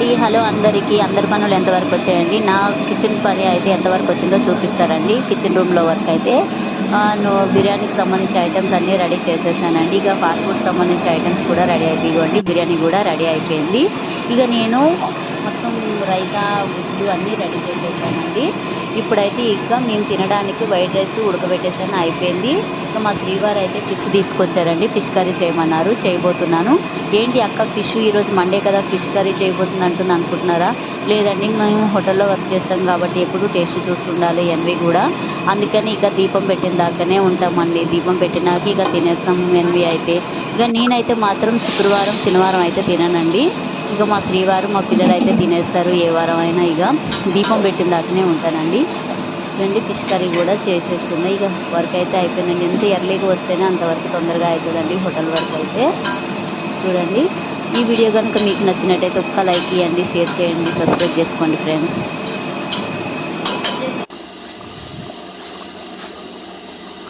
అండి. హలో అందరికీ. అందరి పనులు ఎంతవరకు వచ్చాయండి? నా కిచెన్ పని అయితే ఎంతవరకు వచ్చిందో చూపిస్తారండి. కిచెన్ రూమ్‌లో వర్క్ అయితే బిర్యానీకి సంబంధించి ఐటెమ్స్ అన్నీ రెడీ చేసేసానండి. ఇక ఫాస్ట్ ఫుడ్ సంబంధించి ఐటెమ్స్ కూడా రెడీ అయిపోయి ఇగోండి బిర్యానీ కూడా రెడీ అయిపోయింది. ఇక నేను మొత్తం రైతా, గుడ్లు అన్నీ రెడీ చేసేసానండి. ఇప్పుడైతే ఇక మేము తినడానికి వైట్ రైస్ ఉడకబెట్టేసాను అయిపోయింది. ఇక మా శ్రీవారు అయితే ఫిష్ తీసుకొచ్చారండి. ఫిష్ కర్రీ చేయమన్నారు. చేయబోతున్నాను. ఏంటి అక్క ఫిష్ ఈరోజు మండే కదా ఫిష్ కర్రీ చేయబోతుంది అంటుంది అనుకుంటున్నారా? లేదండి, మేము హోటల్లో వర్క్ చేస్తాం కాబట్టి ఎప్పుడు టేస్ట్ చూస్తుండాలి ఎన్వి కూడా. అందుకని ఇక దీపం పెట్టిన దాకానే ఉంటామండి. దీపం పెట్టినాక ఇక తినేస్తాం ఎన్వి అయితే. ఇక నేనైతే మాత్రం శుక్రవారం, శనివారం అయితే తిననండి. ఇక మా శ్రీవారు, మా పిల్లలు అయితే తినేస్తారు ఏ వారం అయినా. ఇక దీపం పెట్టిన దాకానే ఉంటానండి. ఇదండి ఫిష్ కర్రీ కూడా చేసేస్తుంది. ఇక వర్క్ అయితే అయిపోయిందండి. ఎంత ఎర్లీగా వస్తేనే అంతవరకు తొందరగా అవుతుందండి హోటల్ వర్క్ అయితే. చూడండి, ఈ వీడియో కనుక మీకు నచ్చినట్టయితే ఒక్క లైక్ ఇవ్వండి, షేర్ చేయండి, సబ్స్క్రైబ్ చేసుకోండి ఫ్రెండ్స్.